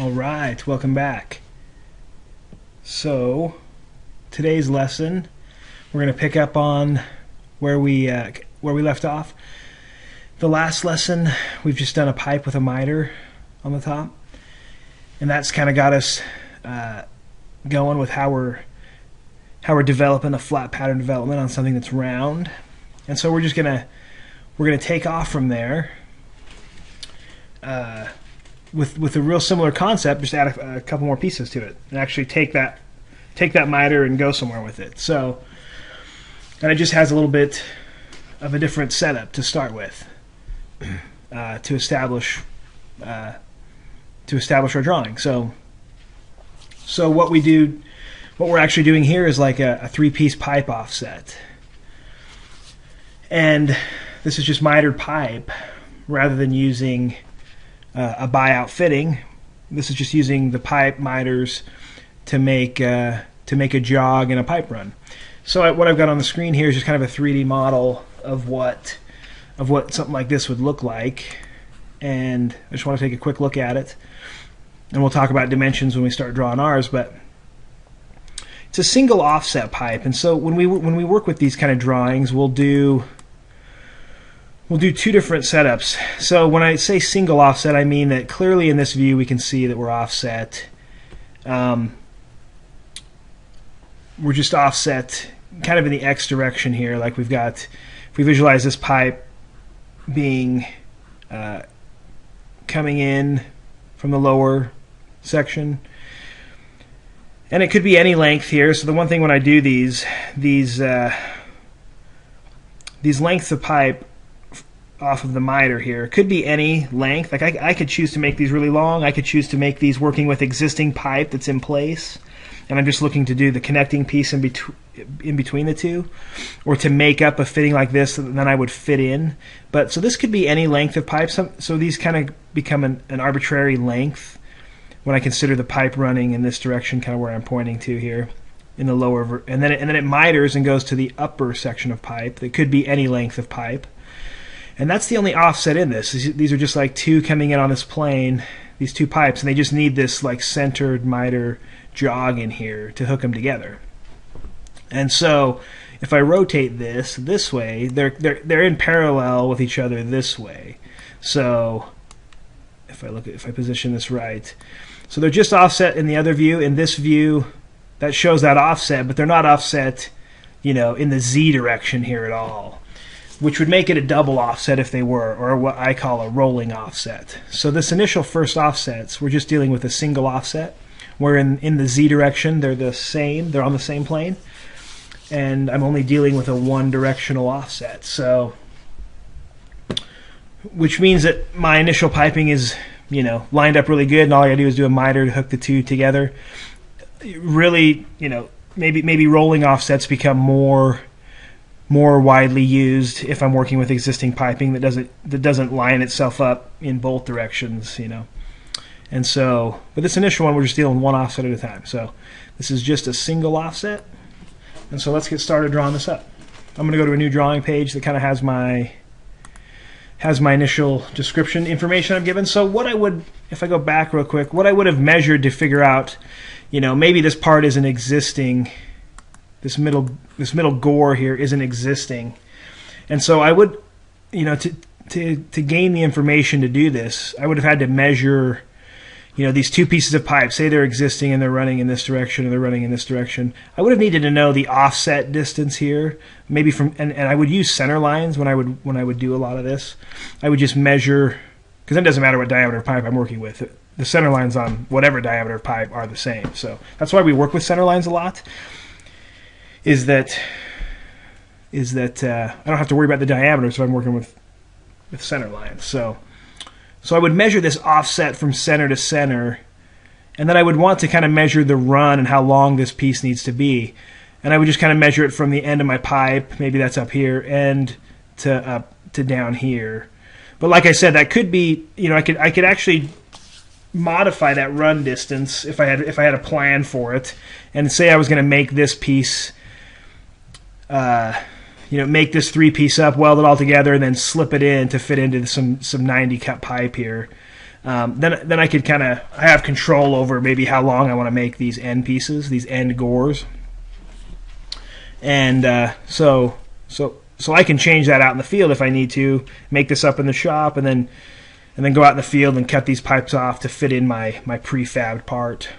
All right, welcome back. So, today's lesson, we're going to pick up on where we left off. The last lesson, we've just done a pipe with a mitre on the top, and that's kind of got us going with how we're developing a flat pattern development on something that's round. And so we're gonna take off from there. With a real similar concept, just add a couple more pieces to it, and actually take that mitre and go somewhere with it. So, and it just has a little bit of a different setup to start with, to establish our drawing. So what we're actually doing here is like a three-piece pipe offset, and this is just mitered pipe rather than using a buyout fitting. This is just using the pipe miters to make a jog and a pipe run. So what I've got on the screen here is just kind of a 3D model of what something like this would look like, and I just want to take a quick look at it, and we'll talk about dimensions when we start drawing ours. But it's a single offset pipe, and so when we work with these kind of drawings, we'll do two different setups. So when I say single offset, I mean that clearly in this view we can see that we're offset. We're just offset kind of in the X direction here. Like we've got, if we visualize this pipe being coming in from the lower section, and it could be any length here. So the one thing when I do these lengths of pipe off of the mitre here, could be any length. Like I could choose to make these really long. I could choose to make these working with existing pipe that's in place, and I'm just looking to do the connecting piece in between the two, or to make up a fitting like this that then I would fit in. But so this could be any length of pipe. So these kind of become an arbitrary length when I consider the pipe running in this direction, kind of where I'm pointing to here in the lower, and then it miters and goes to the upper section of pipe that could be any length of pipe. And that's the only offset in this. These are just like two coming in on this plane, these two pipes, and they just need this like centered mitre jog in here to hook them together. And so if I rotate this way, they're in parallel with each other this way. So if I position this right, so they're just offset in the other view. In this view, that shows that offset, but they're not offset, in the Z direction here at all, which would make it a double offset if they were, or what I call a rolling offset. So this initial first offsets, we're just dealing with a single offset, where in the Z direction they're the same, they're on the same plane, and I'm only dealing with a one directional offset. So, which means that my initial piping is, lined up really good, and all I gotta do is do a mitre to hook the two together. Really, maybe rolling offsets become more widely used if I'm working with existing piping that doesn't line itself up in both directions, And so, but this initial one, we're just dealing one offset at a time. So this is just a single offset. And so let's get started drawing this up. I'm going to go to a new drawing page that kind of has my initial description information I'm given. So what I would, if I go back real quick, what I would have measured to figure out, maybe this part isn't existing. This middle gore here isn't existing, and so I would, to gain the information to do this, I would have had to measure, these two pieces of pipe. Say they're existing and they're running in this direction and they're running in this direction. I would have needed to know the offset distance here, maybe from, and I would use center lines when I would do a lot of this. I would just measure, because it doesn't matter what diameter of pipe I'm working with. The center lines on whatever diameter of pipe are the same. So that's why we work with center lines a lot. Is that I don't have to worry about the diameter, so I'm working with center lines. So I would measure this offset from center to center, and then I would want to kind of measure the run and how long this piece needs to be, and I would just kind of measure it from the end of my pipe, maybe that's up here, and to down here. But like I said, that could be, I could actually modify that run distance if I had a plan for it, and say I was going to make this piece. Make this three-piece up, weld it all together, and then slip it in to fit into some 90 cut pipe here. Then I could I have control over maybe how long I want to make these end pieces, these end gores, and so I can change that out in the field if I need to, make this up in the shop, and then go out in the field and cut these pipes off to fit in my prefabbed part.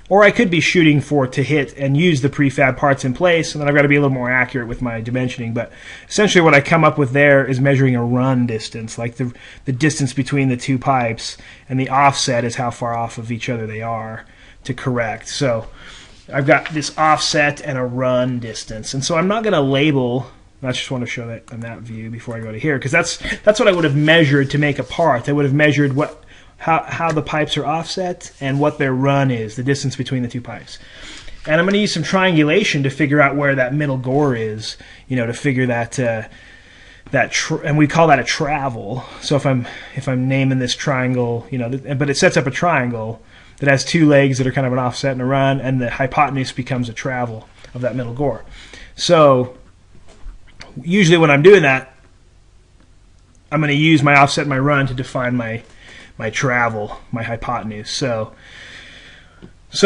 Or I could be shooting to hit and use the prefab parts in place, and then I've got to be a little more accurate with my dimensioning. But essentially what I come up with there is measuring a run distance, like the distance between the two pipes, and the offset is how far off of each other they are to correct. So I've got this offset and a run distance. And so I'm not going to label, I just want to show that in that view before I go to here, because that's what I would have measured to make a part. I would have measured how the pipes are offset and what their run is, the distance between the two pipes. And I'm going to use some triangulation to figure out where that middle gore is, to figure that and we call that a travel. So if I'm naming this triangle, but it sets up a triangle that has two legs that are kind of an offset and a run, and the hypotenuse becomes a travel of that middle gore. So usually when I'm doing that, I'm going to use my offset and my run to define my travel, my hypotenuse. So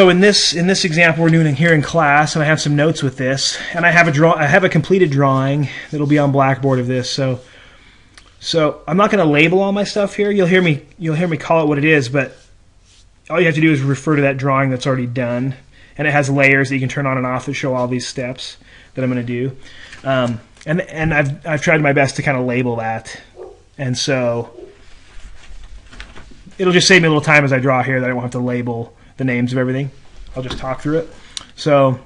in this example we're doing it here in class, and I have some notes with this, and I have a completed drawing that'll be on Blackboard of this. So I'm not going to label all my stuff here. You'll hear me call it what it is, but all you have to do is refer to that drawing that's already done, and it has layers that you can turn on and off that show all these steps that I'm going to do. And I've tried my best to kind of label that, and so it'll just save me a little time as I draw here that I won't have to label the names of everything. I'll just talk through it. So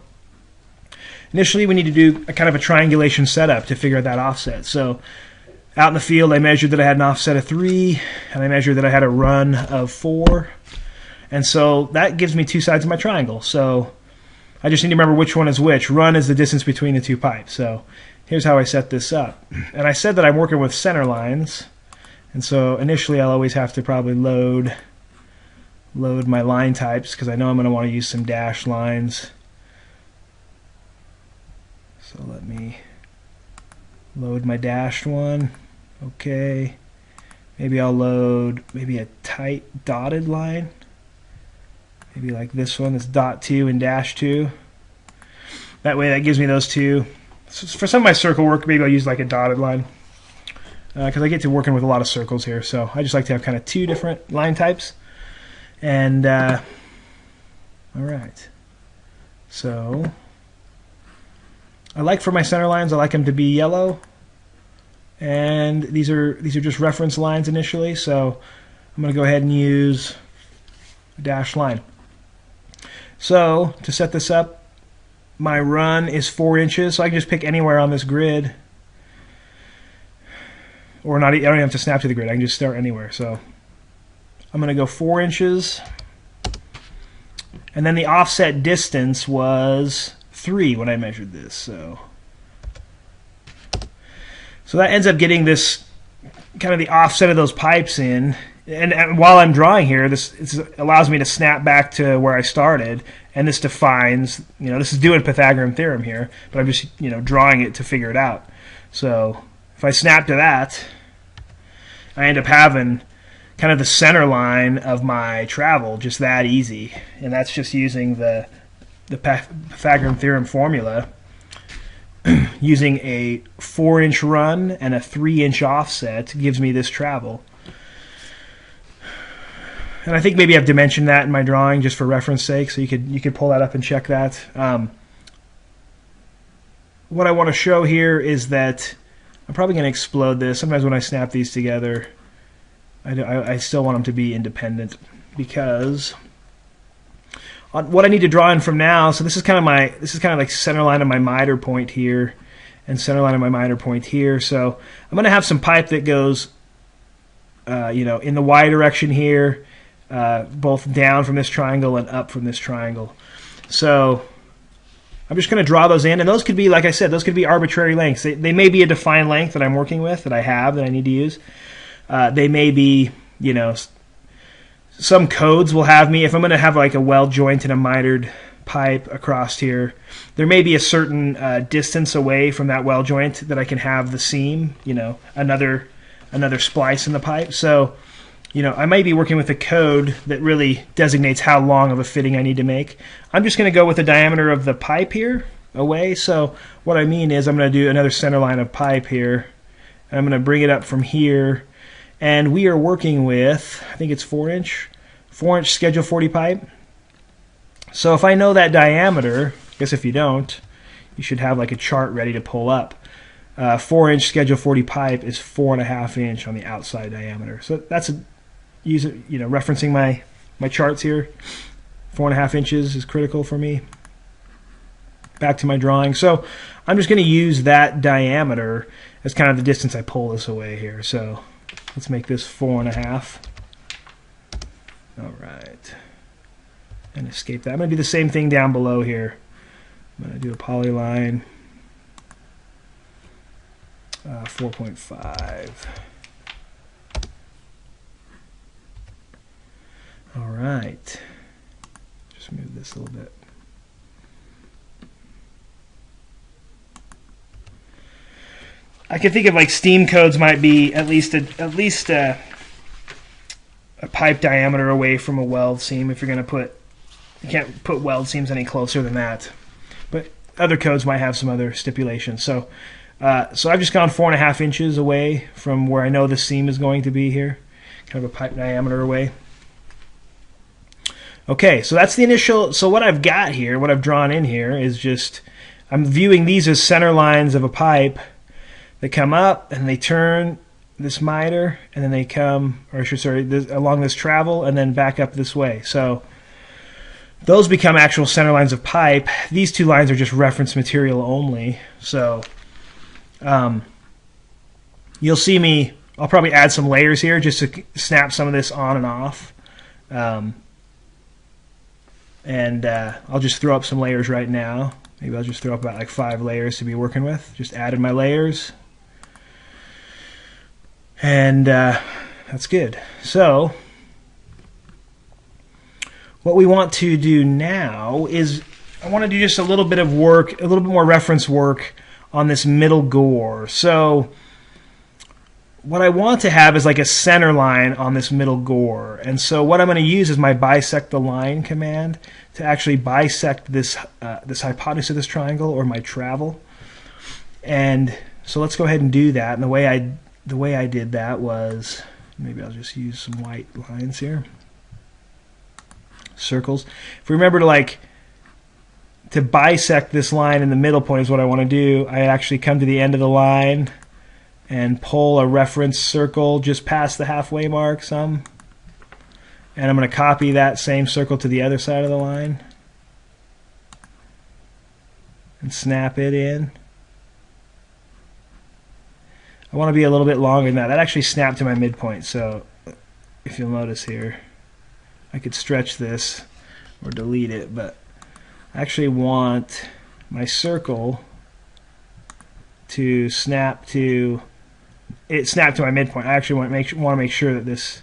initially we need to do a kind of a triangulation setup to figure out that offset. So out in the field I measured that I had an offset of 3, and I measured that I had a run of 4. And so that gives me two sides of my triangle. So I just need to remember which one is which. Run is the distance between the two pipes. So here's how I set this up. And I said that I'm working with center lines. And so initially I'll always have to probably load my line types, because I know I'm going to want to use some dashed lines. So let me load my dashed one. Okay. Maybe I'll load a tight dotted line. Maybe like this one, that's dot 2 and dash 2. That way that gives me those two. So for some of my circle work, maybe I'll use like a dotted line, because I get to working with a lot of circles here, so I just like to have kind of two different line types. And all right, so I like for my center lines, I like them to be yellow, and these are just reference lines initially, so I'm going to go ahead and use a dashed line. So to set this up, my run is 4 inches, so I can just pick anywhere on this grid. Or not, I don't even have to snap to the grid. I can just start anywhere. So I'm going to go 4 inches. And then the offset distance was 3 when I measured this. So that ends up getting this kind of the offset of those pipes in. And while I'm drawing here, this allows me to snap back to where I started. And this defines, this is doing Pythagorean theorem here, but I'm just, drawing it to figure it out. So if I snap to that, I end up having kind of the center line of my travel, just that easy. And that's just using the Pythagorean theorem formula, using a 4-inch run and a 3-inch offset gives me this travel. And I think maybe I've dimensioned that in my drawing just for reference sake, so you could pull that up and check that. What I want to show here is that I'm probably going to explode this. Sometimes when I snap these together, I still want them to be independent, because what I need to draw in from now. So this is kind of like center line of my miter point here, and center line of my miter point here. So I'm going to have some pipe that goes, in the y direction here, both down from this triangle and up from this triangle. So I'm just going to draw those in, and those could be, like I said, those could be arbitrary lengths. They may be a defined length that I'm working with, that I have, that I need to use. They may be, some codes will have me, if I'm going to have like a weld joint and a mitered pipe across here, there may be a certain distance away from that weld joint that I can have the seam, another splice in the pipe. So I might be working with a code that really designates how long of a fitting I need to make. I'm just going to go with the diameter of the pipe here away. So what I mean is I'm going to do another center line of pipe here. And I'm going to bring it up from here. And we are working with, I think it's 4-inch schedule 40 pipe. So if I know that diameter, I guess if you don't, you should have like a chart ready to pull up. 4-inch schedule 40 pipe is 4.5 inch on the outside diameter. So that's referencing my charts here. 4.5 inches is critical for me. Back to my drawing. So I'm just going to use that diameter as kind of the distance I pull this away here. So let's make this 4.5. All right. And escape that. I'm going to do the same thing down below here. I'm going to do a polyline. 4.5. All right. Just move this a little bit. I can think of like steam codes might be at least a pipe diameter away from a weld seam. If you're going to you can't put weld seams any closer than that. But other codes might have some other stipulations. So I've just gone 4.5 inches away from where I know the seam is going to be here, kind of a pipe diameter away. Okay, so that's the initial. So what I've got here, what I've drawn in here is just, I'm viewing these as center lines of a pipe that come up and they turn this miter, and then they come, along this travel and then back up this way. So those become actual center lines of pipe. These two lines are just reference material only. So you'll see me, I'll probably add some layers here just to snap some of this on and off. I'll just throw up some layers right now. Maybe I'll just throw up about like 5 layers to be working with. Just added my layers. And that's good. So what we want to do now is I want to do just a little bit of work, a little bit more reference work on this middle gore. So what I want to have is like a center line on this middle gore. And so what I'm going to use is my bisect the line command to actually bisect this hypotenuse of this triangle, or my travel. And so let's go ahead and do that. And the way I did that was, maybe I'll just use some white lines here. Circles. If we remember to bisect this line in the middle point is what I want to do, I actually come to the end of the line and pull a reference circle just past the halfway mark some. And I'm going to copy that same circle to the other side of the line and snap it in. I want to be a little bit longer than that. That actually snapped to my midpoint, so if you'll notice here, I could stretch this or delete it, but I actually want my circle to snap to my midpoint. I actually want to make sure that this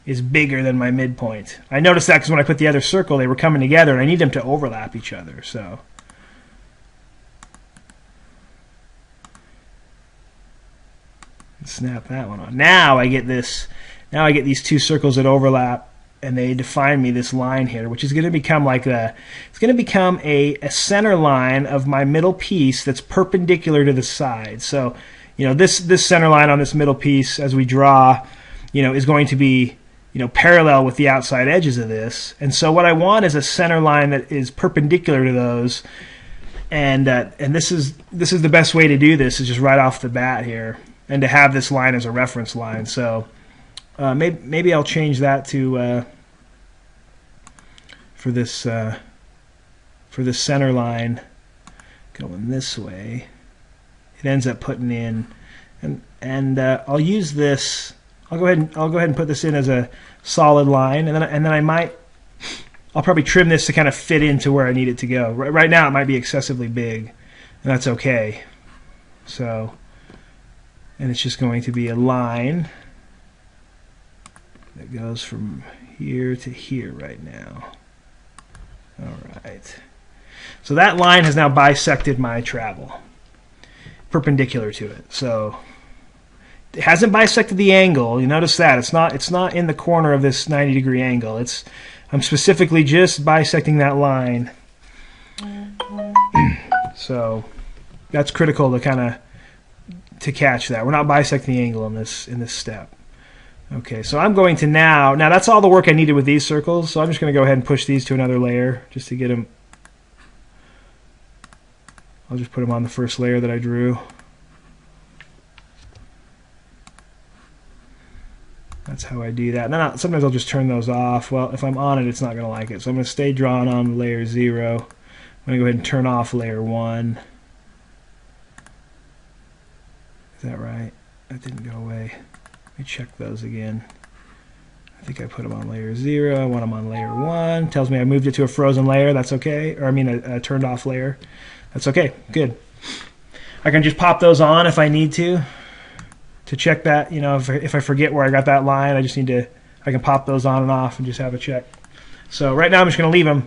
is bigger than my midpoint. I noticed that because when I put the other circle, they were coming together, and I need them to overlap each other. So snap that one on. Now I get this. Now I get these two circles that overlap, and they define me this line here, which is going to become it's going to become a center line of my middle piece that's perpendicular to the side. So, this center line on this middle piece, as we draw, is going to be, parallel with the outside edges of this. And so what I want is a center line that is perpendicular to those. And this is the best way to do this, is just right off the bat here, and to have this line as a reference line. So maybe I'll change that to for this center line going this way. It ends up putting in, and I'll use this. I'll go ahead and put this in as a solid line, and then I'll probably trim this to kind of fit into where I need it to go. Right now it might be excessively big, and that's okay. So, and it's just going to be a line that goes from here to here right now. All right. So that line has now bisected my travel, perpendicular to it. So it hasn't bisected the angle. You notice that it's not in the corner of this 90-degree angle. I'm specifically just bisecting that line. So that's critical to catch that. We're not bisecting the angle in this step. Okay, so I'm going to now that's all the work I needed with these circles, so I'm just going to go ahead and push these to another layer just to get them. I'll just put them on the first layer that I drew. That's how I do that. Now, sometimes I'll just turn those off. Well, if I'm on it, it's not going to like it. So I'm going to stay drawn on layer 0. I'm going to go ahead and turn off layer 1. Is that right? That didn't go away. Let me check those again. I think I put them on layer 0. I want them on layer 1. Tells me I moved it to a frozen layer. That's okay. Or I mean a turned off layer. That's okay. Good. I can just pop those on if I need to check that. You know, if I forget where I got that line, I can pop those on and off and just have a check. So right now I'm just going to leave them.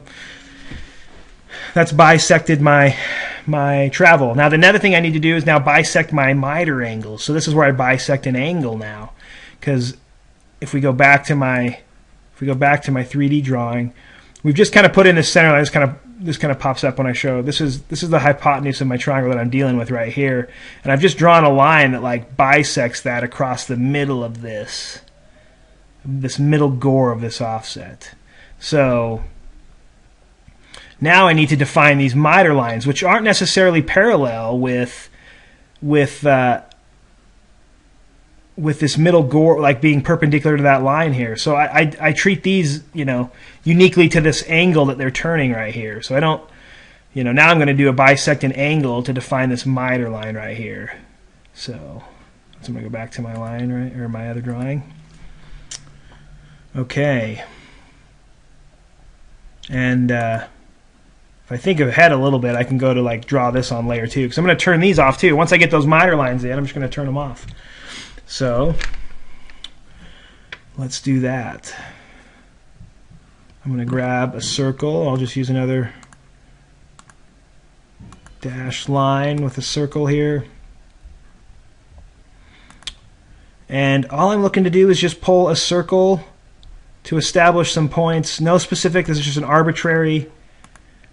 That's bisected my travel. Now the other thing I need to do is now bisect my miter angles. So this is where I bisect an angle now, because if we go back to my 3D drawing, we've just kind of put in the center line. This kind of pops up when I show. This is the hypotenuse of my triangle that I'm dealing with right here, and I've just drawn a line that like bisects that across the middle of this middle gore of this offset. So now I need to define these miter lines, which aren't necessarily parallel with this middle gore, like being perpendicular to that line here. So I treat these, you know, uniquely to this angle that they're turning right here. So I don't, you know, now I'm going to do a bisect an angle to define this miter line right here. So I'm going to go back to my line, right, or my other drawing. Okay. And if I think ahead a little bit, I can go to like draw this on layer 2, because I'm going to turn these off too. Once I get those miter lines in, I'm just going to turn them off. So let's do that. I'm going to grab a circle. I'll just use another dashed line with a circle here. And all I'm looking to do is just pull a circle to establish some points. No specific, this is just an arbitrary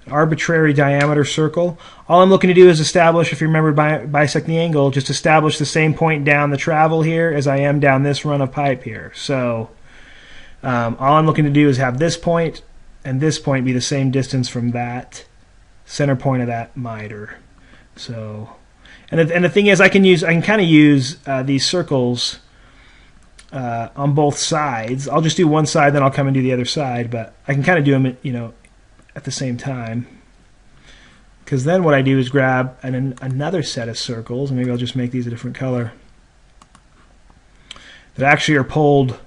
diameter circle. All I'm looking to do is establish, if you remember bisecting the angle, just establish the same point down the travel here as I am down this run of pipe here. So all I'm looking to do is have this point and this point be the same distance from that center point of that miter. So, and the thing is, I can kind of use these circles on both sides. I'll just do one side, then I'll come and do the other side. But I can kind of do them, you know, at the same time, because then what I do is grab another set of circles, and maybe I'll just make these a different color, that actually are pulled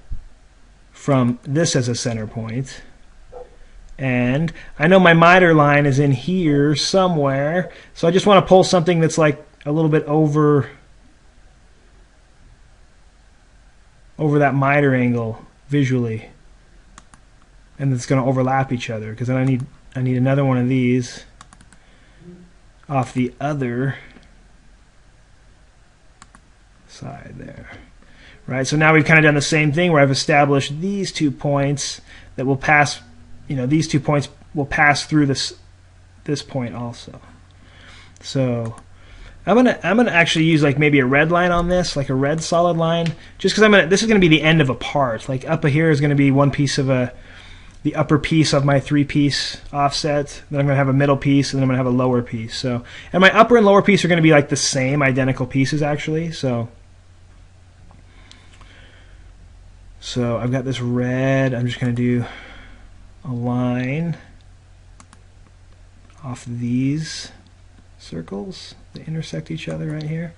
from this as a center point. And I know my miter line is in here somewhere, so I just want to pull something that's like a little bit over that miter angle visually, and it's going to overlap each other, because then I need another one of these off the other side there. Right, so now we've kind of done the same thing where I've established these 2 points that will pass, you know, these 2 points will pass through this point also. So I'm gonna actually use like maybe a red line on this, like a red solid line, just because this is gonna be the end of a part. Like up here is gonna be one piece of the upper piece of my 3-piece offset. Then I'm gonna have a middle piece, and then I'm gonna have a lower piece. So, and my upper and lower piece are gonna be like the same identical pieces actually. So I've got this red. I'm just going to do a line off these circles that intersect each other right here.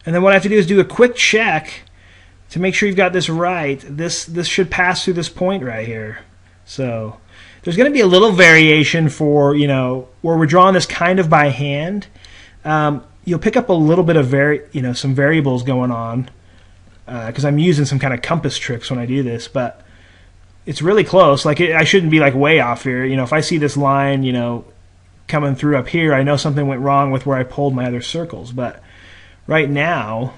And then what I have to do is do a quick check to make sure you've got this right. This should pass through this point right here. So there's going to be a little variation for, you know, where we're drawing this kind of by hand. You'll pick up a little bit of some variables going on, because I'm using some kind of compass tricks when I do this, but it's really close. Like I shouldn't be like way off here. You know, if I see this line, you know, coming through up here, I know something went wrong with where I pulled my other circles. But right now,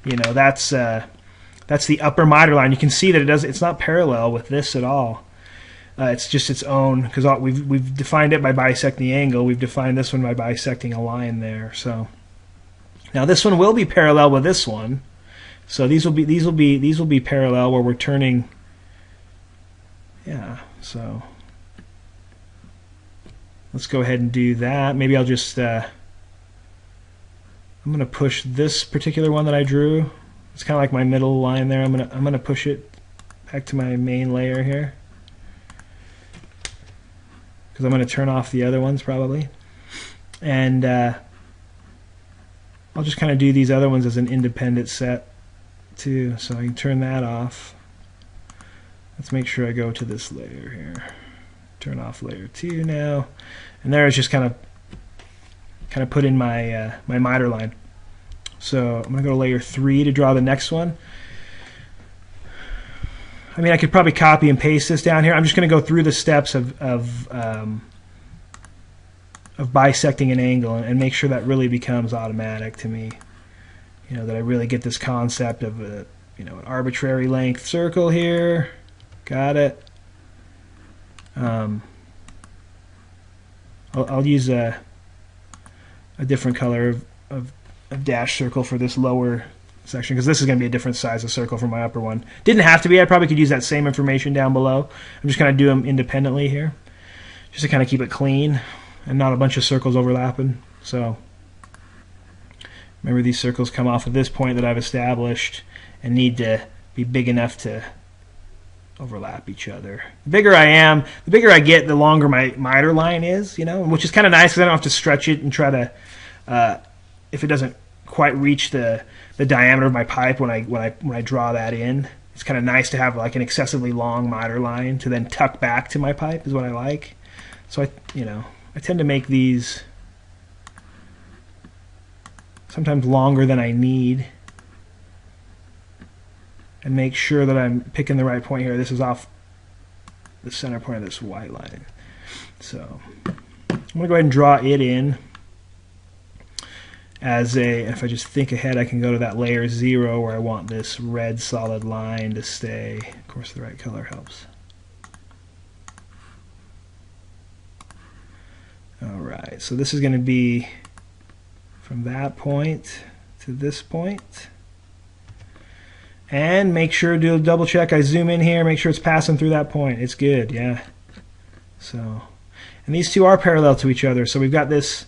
you know, that's the upper miter line. You can see that it's not parallel with this at all. It's just its own, because we've defined it by bisecting the angle. We've defined this one by bisecting a line there. So now this one will be parallel with this one. So these will be parallel where we're turning. Yeah. So let's go ahead and do that. Maybe I'll just I'm going to push this particular one that I drew. It's kind of like my middle line there. I'm gonna push it back to my main layer here, because I'm going to turn off the other ones probably. And I'll just kind of do these other ones as an independent set too, so I can turn that off. Let's make sure I go to this layer here. Turn off layer 2 now. And there it's just kind of put in my my miter line. So I'm going to go to layer 3 to draw the next one. I mean, I could probably copy and paste this down here. I'm just going to go through the steps of bisecting an angle and make sure that really becomes automatic to me. You know, that I really get this concept of an arbitrary length circle here. Got it. I'll use a different color of dash circle for this lower section, because this is going to be a different size of circle from my upper one. Didn't have to be. I probably could use that same information down below. I'm just going to do them independently here, just to kind of keep it clean and not a bunch of circles overlapping. So remember, these circles come off of this point that I've established and need to be big enough to overlap each other. The bigger I am, the bigger I get, the longer my miter line is, you know, which is kind of nice because I don't have to stretch it and try to, if it doesn't quite reach the diameter of my pipe when I draw that in. It's kind of nice to have like an excessively long miter line to then tuck back to my pipe is what I like. So I tend to make these sometimes longer than I need, and make sure that I'm picking the right point here. This is off the center point of this white line. So I'm going to go ahead and draw it in as if I just think ahead, I can go to that layer 0 where I want this red solid line to stay. Of course, the right color helps. Alright, so this is going to be from that point to this point. And make sure to do a double check. I zoom in here, make sure it's passing through that point. It's good, yeah. So, and these two are parallel to each other. So we've got this.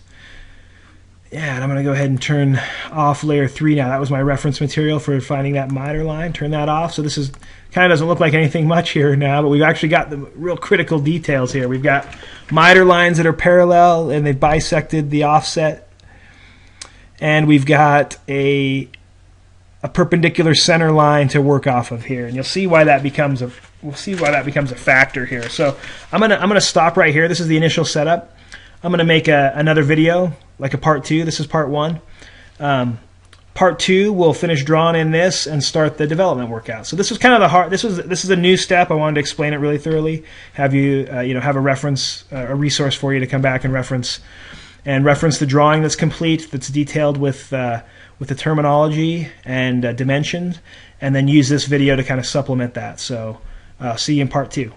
Yeah, and I'm going to go ahead and turn off layer 3 now. That was my reference material for finding that miter line. Turn that off. So this is kind of doesn't look like anything much here now, but we've actually got the real critical details here. We've got miter lines that are parallel, and they've bisected the offset. And we've got a perpendicular center line to work off of here, and you'll see why that becomes a factor here. So I'm gonna stop right here. This is the initial setup. I'm gonna make another video, like a part 2. This is part 1. Part 2 we'll finish drawing in this and start the development workout. So this was kind of the hard. This is a new step. I wanted to explain it really thoroughly. Have you have a reference, a resource for you to come back and reference the drawing that's complete, that's detailed with the terminology and dimensions, and then use this video to kind of supplement that. So see you in part 2.